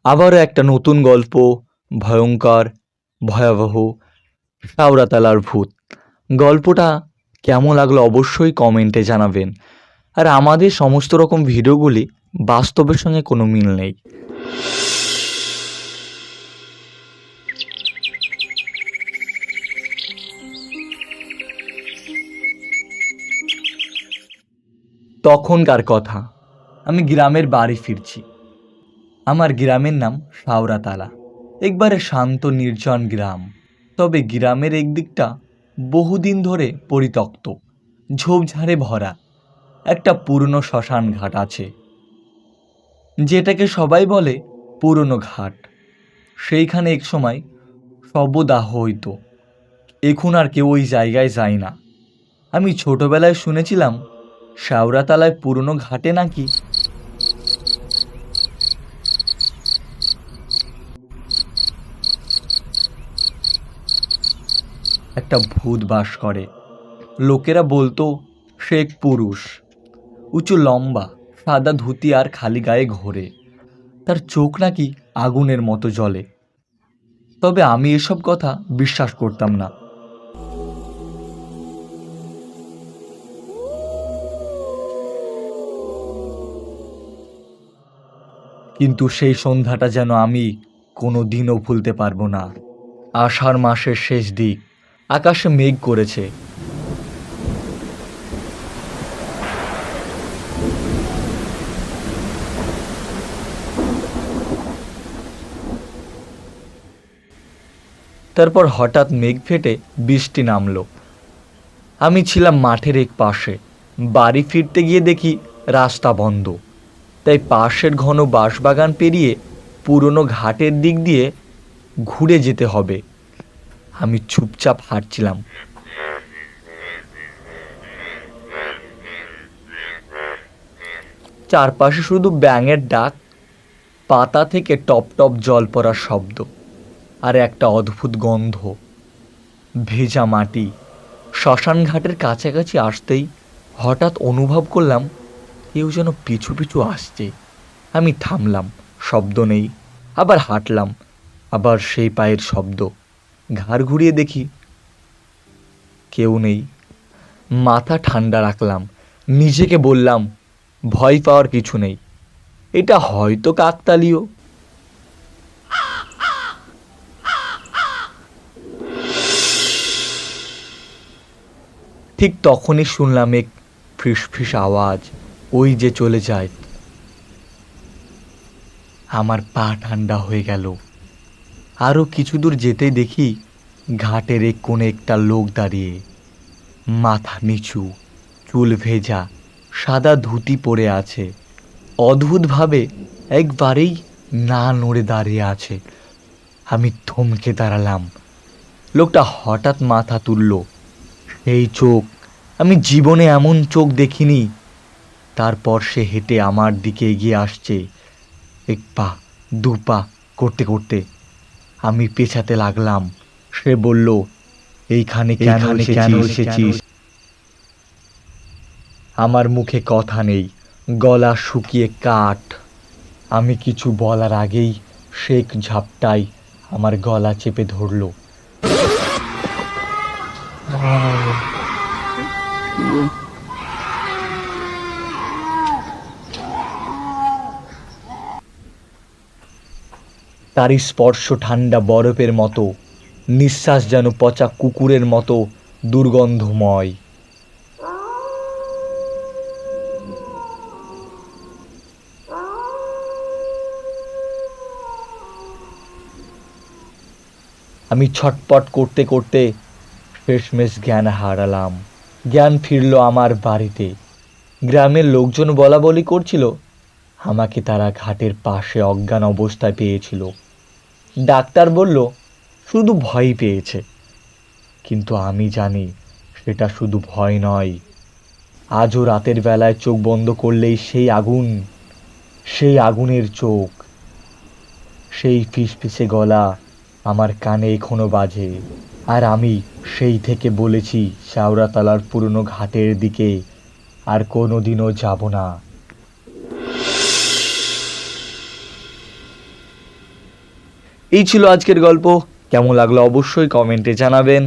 আবারও একটা নতুন গল্প, ভয়ঙ্কর, ভয়াবহ, শাওরাতালার ভূত। গল্পটা কেমন লাগলো অবশ্যই কমেন্টে জানাবেন। আর আমাদের সমস্ত রকম ভিডিওগুলি বাস্তবের সঙ্গে কোনো মিল নেই। তখনকার কথা, আমি গ্রামের বাড়ি ফিরছি। আমার গ্রামের নাম শাওরাতালা। একবারে শান্ত নির্জন গ্রাম। তবে গ্রামের একদিকটা বহুদিন ধরে পরিত্যক্ত, ঝোপঝাড়ে ভরা। একটা পুরনো শ্মশান ঘাট আছে, যেটাকে সবাই বলে পুরনো ঘাট। সেইখানে এক সময় শবদাহ হইতো। এখন আর কেউ ওই জায়গায় যায় না। আমি ছোটবেলায় শুনেছিলাম শাওরাতালায় পুরনো ঘাটে নাকি একটা ভূত বাস করে। লোকেরা বলতো সে এক পুরুষ, উঁচু লম্বা, সাদা ধুতি আর খালি গায়ে ঘোরে। তার চোখ নাকি আগুনের মতো জ্বলে। তবে আমি এসব কথা বিশ্বাস করতাম না। কিন্তু সেই সন্ধ্যাটা যেন আমি কোনো দিনও ভুলতে পারবো না। আষাঢ় মাসের শেষ দিক, আকাশে মেঘ করেছে। তারপর হঠাৎ মেঘ ফেটে বৃষ্টি নামলো। আমি ছিলাম মাঠের এক পাশে। বাড়ি ফিরতে গিয়ে দেখি রাস্তা বন্ধ। তাই পাশের ঘন বাঁশবাগান পেরিয়ে পুরনো ঘাটের দিক দিয়ে ঘুরে যেতে হবে। আমি চুপচাপ হাঁটছিলাম। চারপাশে শুধু ব্যাঙের ডাক, পাতা থেকে টপ টপ জল পড়ার শব্দ, আর একটা অদ্ভুত গন্ধ, ভেজা মাটি। শ্মশান ঘাটের কাছাকাছি আসতেই হঠাৎ অনুভব করলাম কেউ যেন পিছু পিছু আসছে। আমি থামলাম, শব্দ নেই। আবার হাঁটলাম, আবার সেই পায়ের শব্দ। ঘাড় ঘুরিয়ে দেখি কেউ নেই। মাথা ঠান্ডা রাখলাম, নিজেকে বললাম ভয় পাওয়ার কিছু নেই, এটা হয়তো কাকতালীয়। ঠিক তখনই শুনলাম এক ফিসফিস আওয়াজ, ওই যে চলে যায়। আমার পা ঠান্ডা হয়ে গেল। আরও কিছু দূর যেতেই দেখি ঘাটের এক কোণে একটা লোক দাঁড়িয়ে, মাথা নিচু, চুল ভেজা, সাদা ধুতি পরে আছে। অদ্ভুতভাবে একবারেই না নড়ে দাঁড়িয়ে আছে। আমি থমকে দাঁড়ালাম। লোকটা হঠাৎ মাথা তুলল। সেই চোখ, আমি জীবনে এমন চোখ দেখিনি। তারপর সে হেঁটে আমার দিকে এগিয়ে আসছে, এক পা, দু পা করতে করতে। আমি পেছাতে লাগলাম। সে বলল, এইখানে কেন এসেছিস? আমার মুখে কথা নেই, গলা শুকিয়ে কাঠ। আমি কিছু বলার আগেই সে এক ঝাপটায় আমার গলা চেপে ধরল। তার স্পর্শ ঠান্ডা বরফের মতো, নিঃশ্বাস যেন পচা কুকুরের মতো দুর্গন্ধময়। আমি ছটপট করতে করতে শেষমেশ জ্ঞান হারালাম। জ্ঞান ফিরল আমার বাড়িতে। গ্রামের লোকজন বলা বলি করছিল আমাকে তারা ঘাটের পাশে অজ্ঞান অবস্থায় পেয়েছিল। ডাক্তার বলল শুধু ভয়ই পেয়েছে। কিন্তু আমি জানি সেটা শুধু ভয় নয়। আজও রাতের বেলায় চোখ বন্ধ করলেই সেই আগুন, সেই আগুনের চোখ, সেই ফিসফিসে গলা আমার কানে এখনো বাজে। আর আমি সেই থেকে বলেছি শাওরাতালার পুরনো ঘাটের দিকে আর কোনোদিনও যাব না। এই ছিল আজকের গল্প। কেমন লাগলো অবশ্যই কমেন্টে জানাবেন।